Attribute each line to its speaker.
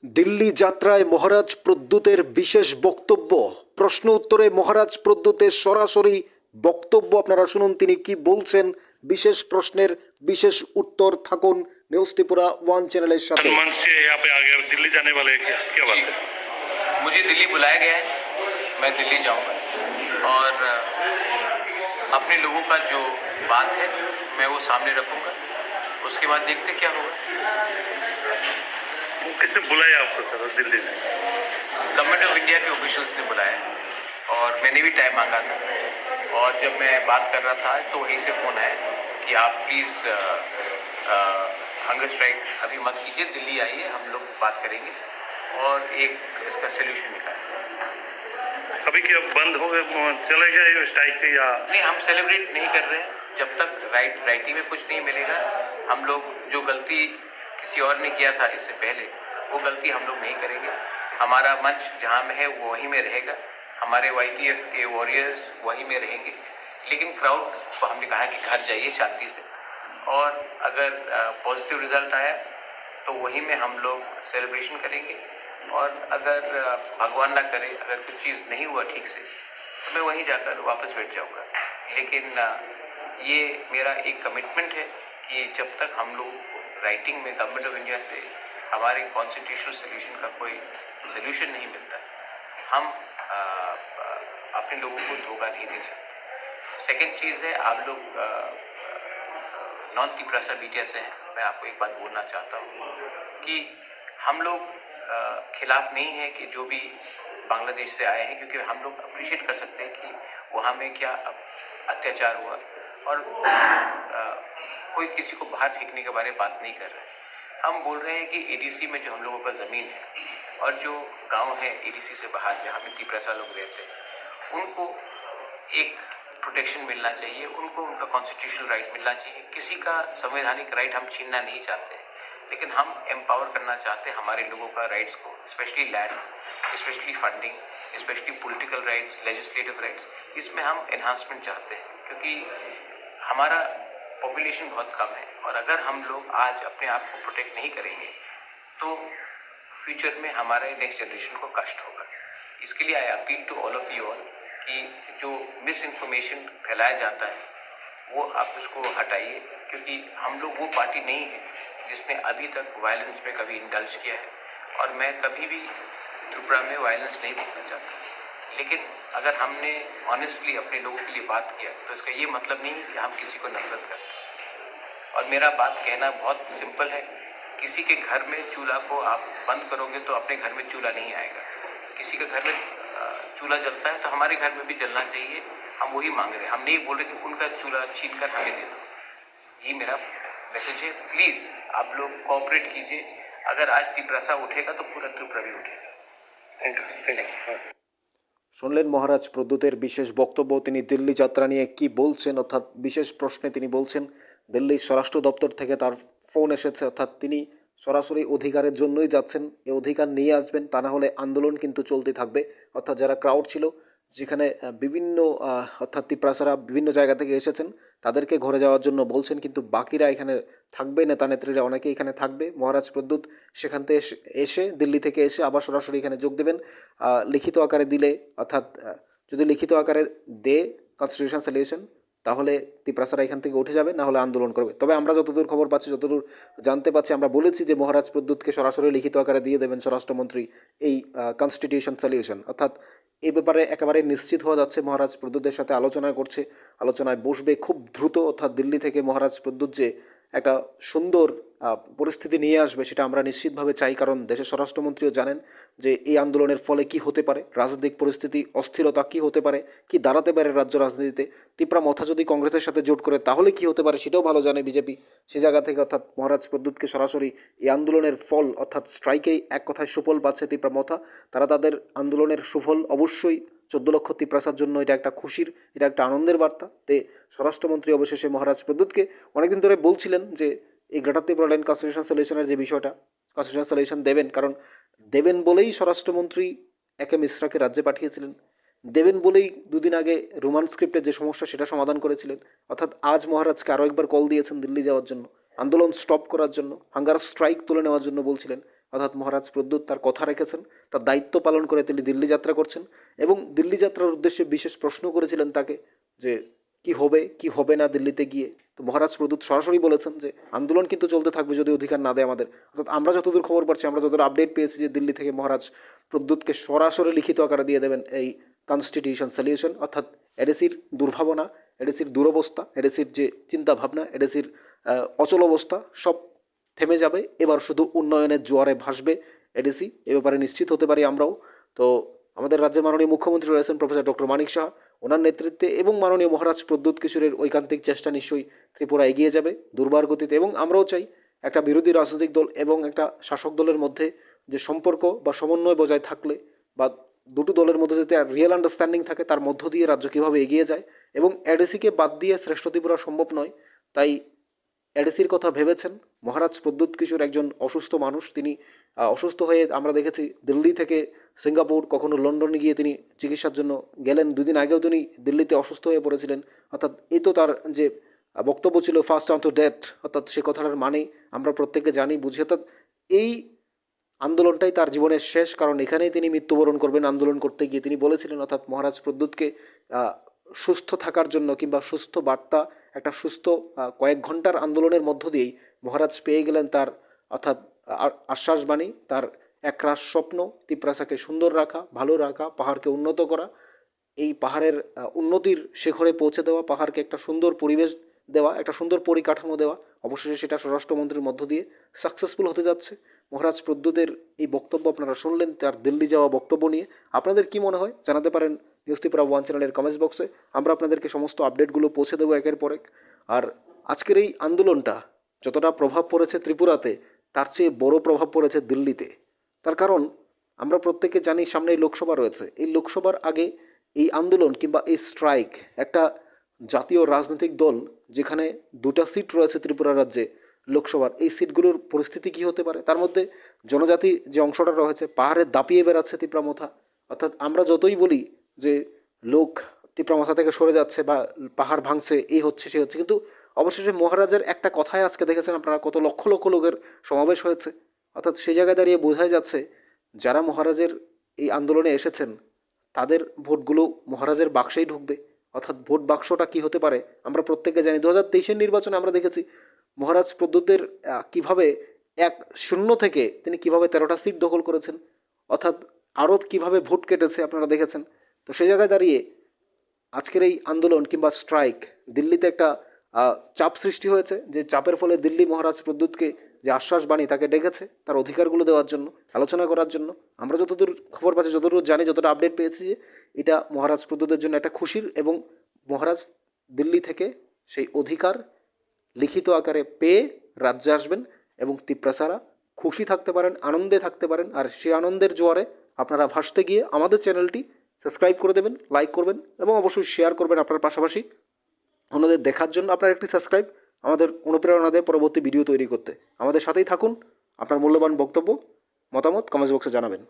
Speaker 1: দিল্লি যাত্রায় মহারাজ প্রদ্যুতের বিশেষ বক্তব্য। প্রশ্ন উত্তরে মহারাজ প্রদ্যুতের সরাসরি বক্তব্য আপনারা শুনুন, তিনি কি বলছেন। বিশেষ প্রশ্নের বিশেষ উত্তর। থাকুন নিউজ ত্রিপুরা ওয়ান চ্যানেলের সাথে।
Speaker 2: मन से यहाँ पे आ गए, दिल्ली जाने वाले हैं, क्या बात है?
Speaker 3: मुझे दिल्ली बुलाया गया है, मैं दिल्ली जाऊंगा और अपने लोगों का जो बात है मैं वो सामने रखूंगा। उसके बाद देखते क्या होगा।
Speaker 2: किसने बुलाया आपको सर दिल्ली में?
Speaker 3: गवर्नमेंट ऑफ इंडिया के ऑफिशियल्स ने बुलाया है और मैंने भी टाइम मांगा था और जब मैं बात कर रहा था तो वहीं से फ़ोन आया कि आप प्लीज़ हंगर स्ट्राइक अभी मत कीजिए, दिल्ली आइए, हम लोग बात करेंगे और एक इसका सोल्यूशन निकालेंगे।
Speaker 2: अभी क्या बंद हो गए, चले गए स्ट्राइक पे या
Speaker 3: नहीं, हम सेलिब्रेट नहीं कर रहे हैं जब तक राइटिंग में कुछ नहीं मिलेगा। हम लोग जो गलती किसी और ने किया था इससे पहले वो गलती हम लोग नहीं करेंगे। हमारा मंच जहाँ में है वो वहीं में रहेगा, हमारे YTF के वॉरियर्स वहीं में रहेंगे, लेकिन क्राउड को हमने कहा कि घर जाइए शांति से, और अगर पॉजिटिव रिजल्ट आया तो वहीं में हम लोग सेलिब्रेशन करेंगे, और अगर भगवान ना करे अगर कुछ चीज़ नहीं हुआ ठीक से तो मैं वहीं जाकर वापस बैठ जाऊंगा। लेकिन ये मेरा एक कमिटमेंट है कि जब तक हम लोग राइटिंग में गवर्नमेंट ऑफ इंडिया से हमारे कॉन्स्टिट्यूशनल सोल्यूशन का कोई सोल्यूशन नहीं मिलता, हम अपने लोगों को धोखा नहीं दे सकते। सेकेंड चीज़ है, आप लोग नॉन तिपरासा मीडिया से हैं, मैं आपको एक बात बोलना चाहता हूँ कि हम लोग खिलाफ नहीं है कि जो भी बांग्लादेश से आए हैं, क्योंकि हम लोग अप्रिशिएट कर सकते हैं कि वहाँ में क्या अत्याचार हुआ, और कोई किसी को बाहर फेंकने के बारे में बात नहीं कर रहे हैं। हम बोल रहे हैं कि ADC में जो हम लोगों का ज़मीन है और जो गांव है ADC से बाहर जहाँ पे तिपरासा लोग रहते हैं, उनको एक प्रोटेक्शन मिलना चाहिए, उनको उनका कॉन्स्टिट्यूशनल राइट मिलना चाहिए। किसी का संवैधानिक राइट हम छीनना नहीं चाहते हैं, लेकिन हम एम्पावर करना चाहते हैं हमारे लोगों का राइट्स को, specially land, specially funding, specially political rights, legislative rights. इसमें हम एनहांसमेंट चाहते हैं, क्योंकि हमारा पॉपुलेशन बहुत कम है, और अगर हम लोग आज अपने आप को प्रोटेक्ट नहीं करेंगे तो फ्यूचर में हमारे नेक्स्ट जनरेशन को कष्ट होगा। इसके लिए I appeal to all of you all कि जो मिस इन्फॉर्मेशन फैलाया जाता है वो आप उसको हटाइए, क्योंकि हम लोग वो पार्टी नहीं है जिसने अभी तक वायलेंस में कभी इंडल्ज किया है, और मैं कभी भी त्रिपुरा में वायलेंस नहीं देखना चाहता। लेकिन अगर हमने ऑनेस्टली अपने लोगों के लिए बात किया तो इसका ये मतलब नहीं कि हम किसी को नफरत करते। और मेरा बात कहना बहुत सिंपल है, किसी के घर में चूल्हा को आप बंद करोगे तो अपने घर में चूल्हा नहीं आएगा। किसी के घर में चूल्हा जलता है तो हमारे घर में भी जलना चाहिए, हम वही मांग रहे हैं। हम नहीं बोल रहे कि उनका चूल्हा छीन कर हमें दे दो। ये मेरा मैसेज है, प्लीज़ आप लोग कोऑपरेट कीजिए। अगर आज तिपरासा उठेगा तो पूरा त्रिपुरा भी उठेगा।
Speaker 2: Thank you.
Speaker 1: শুনলেন মহারাজ প্রদ্যুতের বিশেষ বক্তব্য। তিনি দিল্লি যাত্রা নিয়ে কি বলছেন, অর্থাৎ বিশেষ প্রশ্নে তিনি বলছেন দিল্লির স্বরাষ্ট্র দপ্তর থেকে তার ফোন এসেছে, অর্থাৎ তিনি সরাসরি অধিকারের জন্যই যাচ্ছেন, এই অধিকার নিয়ে আসবেন, তা না হলে আন্দোলন কিন্তু চলতে থাকবে। অর্থাৎ যারা ক্রাউড ছিল, যেখানে বিভিন্ন অর্থাৎ তিপ্রাসারা বিভিন্ন জায়গা থেকে এসেছেন, তাদেরকে ঘরে যাওয়ার জন্য বলছেন, কিন্তু বাকিরা এখানে থাকবে, নেতা নেত্রীরা অনেকে এখানে থাকবে। মহারাজ প্রদ্যুৎ সেখান থেকে এসে দিল্লি থেকে এসে আবার সরাসরি এখানে যোগ দেবেন। লিখিত আকারে দিলে, অর্থাৎ যদি লিখিত আকারে দেয় কনস্টিটিউশন সলিউশন, তাহলে তিপ্রাসারা এখান থেকে উঠে যাবে, না হলে আন্দোলন করবে। তবে আমরা যতদূর খবর পাচ্ছি, যতদূর জানতে পারছি, আমরা বলেছি যে মহারাজ প্রদ্যুৎকে সরাসরি লিখিত আকারে দিয়ে দেবেন স্বরাষ্ট্রমন্ত্রী এই কনস্টিটিউশন সলিউশন। অর্থাৎ এই ব্যাপারে একেবারে নিশ্চিত হওয়া যাচ্ছে মহারাজ প্রদ্যুতের সাথে আলোচনা করছে, আলোচনায় বসবে খুব দ্রুত। অর্থাৎ দিল্লি থেকে মহারাজ প্রদ্যুৎ যে একটা সুন্দর পরিস্থিতি নিয়ে আসবে সেটা আমরা নিশ্চিতভাবে চাই, কারণ দেশের স্বরাষ্ট্রমন্ত্রীও জানেন যে এই আন্দোলনের ফলে কি হতে পারে, রাজনৈতিক পরিস্থিতি অস্থিরতা কি হতে পারে, কি দাঁড়াতে পারে রাজ্য রাজনীতিতে। তিপ্রা মথা যদি কংগ্রেসের সাথে জোট করে তাহলে কি হতে পারে সেটাও ভালো জানে বিজেপি। সে জায়গা থেকে অর্থাৎ মহারাজ প্রদ্যুৎকে সরাসরি এই আন্দোলনের ফল, অর্থাৎ স্ট্রাইকেই এক কথায় সুফল পাচ্ছে তিপ্রা মথা। তারা তাদের আন্দোলনের সুফল অবশ্যই 14 লক্ষ তিপ্রাসার জন্য এটা একটা খুশির, এটা একটা আনন্দের বার্তা। তে স্বরাষ্ট্রমন্ত্রী অবশেষে মহারাজ প্রদ্যুৎকে অনেকদিন ধরে বলছিলেন যে এই গ্রেটার ত্রিপুরা লাইন কনস্টিটিউশন সলিউশনের যে বিষয়টা, কনস্টিটিউশন সলিউশন দেবেন, কারণ দেবেন বলেই স্বরাষ্ট্রমন্ত্রী একে মিশ্রাকে রাজ্যে পাঠিয়েছিলেন, দেবেন বলেই দুদিন আগে রোমান স্ক্রিপ্টের যে সমস্যা সেটা সমাধান করেছিলেন। অর্থাৎ আজ মহারাজকে আরও একবার কল দিয়েছেন দিল্লি যাওয়ার জন্য, আন্দোলন স্টপ করার জন্য, হাঙ্গার স্ট্রাইক তুলে নেওয়ার জন্য বলছিলেন। অর্থাৎ মহারাজ প্রদ্যুৎ তার কথা রেখেছেন, তার দায়িত্ব পালন করে তিনি দিল্লি যাত্রা করছেন এবং দিল্লি যাত্রার উদ্দেশ্যে বিশেষ প্রশ্ন করেছিলেন তাকে যে কি হবে কি হবে না দিল্লিতে গিয়ে। তো মহারাজ প্রদ্যুৎ সরাসরি বলেছেন যে আন্দোলন কিন্তু চলতে থাকবে যদি অধিকার না দেয় আমাদের। অর্থাৎ আমরা যতদূর খবর পাচ্ছি, আমরা যতদূর আপডেট পেয়েছি যে দিল্লি থেকে মহারাজ প্রদ্যুৎকে সরাসরি লিখিত আকারে দিয়ে দেবেন এই কনস্টিটিউশন সলিউশন, অর্থাৎ এডিসির দুর্ভাবনা, এডিসির দুরবস্থা, এডিসির যে চিন্তা ভাবনা, এডিসির অচল অবস্থা সব থেমে যাবে। এবার শুধু উন্নয়নের জোয়ারে ভাসবে এডিসি, এ ব্যাপারে নিশ্চিত হতে পারি আমরাও। তো আমাদের রাজ্যের মাননীয় মুখ্যমন্ত্রী রয়েছেন প্রফেসর ডক্টর মানিক সাহা, ওনার নেতৃত্বে এবং মাননীয় মহারাজ প্রদ্যুৎ কিশোরের ঐকান্তিক চেষ্টা নিশ্চয়ই ত্রিপুরা এগিয়ে যাবে দুর্বার গতিতে। এবং আমরাও চাই একটা বিরোধী রাজনৈতিক দল এবং একটা শাসক দলের মধ্যে যে সম্পর্ক বা সমন্বয় বজায় থাকলে বা দুটো দলের মধ্যে যদি রিয়েল আন্ডারস্ট্যান্ডিং থাকে, তার মধ্য দিয়ে রাজ্য কীভাবে এগিয়ে যায়। এবং এডিসিকে বাদ দিয়ে শ্রেষ্ঠ ত্রিপুরা সম্ভব নয়, তাই এডিসির কথা ভেবেছেন মহারাজ প্রদ্যুৎ কিশোর একজন অসুস্থ মানুষ। তিনি অসুস্থ হয়ে আমরা দেখেছি দিল্লি থেকে সিঙ্গাপুর, কখনো লন্ডনে গিয়ে তিনি চিকিৎসার জন্য গেলেন। দুদিন আগেও তিনি দিল্লিতে অসুস্থ হয়ে পড়েছিলেন। অর্থাৎ এই তো তার যে বক্তব্য ছিল ফার্স্ট অন টু ডেথ, অর্থাৎ সে কথাটার মানে আমরা প্রত্যেকে জানি বুঝি। অর্থাৎ এই আন্দোলনটাই তার জীবনের শেষ, কারণ এখানেই তিনি মৃত্যুবরণ করবেন আন্দোলন করতে গিয়ে। তিনি বলেছিলেন, অর্থাৎ মহারাজ প্রদ্যুৎকে সুস্থ থাকার জন্য কিংবা সুস্থ বার্তা, একটা সুস্থ কয়েক ঘন্টার আন্দোলনের মধ্য দিয়েই মহারাজ পেয়ে গেলেন তার অর্থাৎ আশ্বাসবাণী, তার একরাশ স্বপ্ন, তিপ্রাসাকে সুন্দর রাখা, ভালো রাখা, পাহাড়কে উন্নত করা, এই পাহাড়ের উন্নতির শিখরে পৌঁছে দেওয়া, পাহাড়কে একটা সুন্দর পরিবেশ দেওয়া, একটা সুন্দর পরিকাঠামো দেওয়া। অবশেষে সেটা স্বরাষ্ট্রমন্ত্রীর মধ্য দিয়ে সাকসেসফুল হতে যাচ্ছে। মহারাজ প্রদ্যুতের এই বক্তব্য আপনারা শুনলেন, তার দিল্লি যাওয়া বক্তব্য নিয়ে আপনাদের কি মনে হয় জানাতে পারেন নিউজ ত্রিপুরা ওয়ান চ্যানেলের কমেন্টস বক্সে। আমরা আপনাদেরকে সমস্ত আপডেটগুলো পৌঁছে দেবো একের পর এক। আর আজকের এই আন্দোলনটা যতটা প্রভাব পড়েছে ত্রিপুরাতে, তার চেয়ে বড় প্রভাব পড়েছে দিল্লিতে। তার কারণ আমরা প্রত্যেকে জানি সামনেই লোকসভা রয়েছে। এই লোকসভার আগে এই আন্দোলন কিংবা এই স্ট্রাইক একটা জাতীয় রাজনৈতিক দল, যেখানে 2টা সিট রয়েছে ত্রিপুরা রাজ্যে লোকসভার, এই সিটগুলোর পরিস্থিতি কী হতে পারে। তার মধ্যে জনজাতি যে অংশটা রয়েছে পাহাড়ে দাপিয়ে বেড়াচ্ছে তিপ্রামথা। অর্থাৎ আমরা যতই বলি যে লোক তিপ্রামথা থেকে সরে যাচ্ছে বা পাহাড় ভাঙছে, এই হচ্ছে সে হচ্ছে, কিন্তু অবশেষে মহারাজের একটা কথায় আজকে দেখেছেন আপনারা কত লক্ষ লক্ষ লোকের সমাবেশ হয়েছে। অর্থাৎ সেই জায়গায় দাঁড়িয়ে বোঝাই যাচ্ছে যারা মহারাজের এই আন্দোলনে এসেছেন তাদের ভোটগুলো মহারাজের বাক্সেই ঢুকবে। অর্থাৎ ভোট বাক্সটা কী হতে পারে আমরা প্রত্যেকে জানি। 2023-এর নির্বাচনে আমরা দেখেছি মহারাজ প্রদ্যুতের কীভাবে 1-0 থেকে তিনি কীভাবে 13টা সিট দখল করেছেন, অর্থাৎ আরব কীভাবে ভোট কেটেছে আপনারা দেখেছেন। তো সেই জায়গায় দাঁড়িয়ে আজকের এই আন্দোলন কিংবা স্ট্রাইক দিল্লিতে একটা চাপ সৃষ্টি হয়েছে, যে চাপের ফলে দিল্লি মহারাজ প্রদ্যুৎকে যে আশ্বাসবাণী তাকে ডেকেছে তার অধিকারগুলো দেওয়ার জন্য, আলোচনা করার জন্য। আমরা যতদূর খবর পাচ্ছি, যতদূর জানি, যতটা আপডেট পেয়েছি, যে এটা মহারাজ প্রদ্যুতের জন্য একটা খুশির, এবং মহারাজ দিল্লি থেকে সেই অধিকার লিখিত আকারে পেয়ে রাজ্যে আসবেন এবং তিপ্রাসারা খুশি থাকতে পারেন, আনন্দে থাকতে পারেন। আর সেই আনন্দের জোয়ারে আপনারা ভাসতে গিয়ে আমাদের চ্যানেলটি সাবস্ক্রাইব করে দেবেন, লাইক করবেন এবং অবশ্যই শেয়ার করবেন আপনার পাশাপাশি অন্যদের দেখার জন্য। আপনার একটি সাবস্ক্রাইব আমাদের অনুপ্রেরণা দেয় পরবর্তী ভিডিও তৈরি করতে। আমাদের সাথেই থাকুন। আপনার মূল্যবান বক্তব্য, মতামত কমেন্টস বক্সে জানাবেন।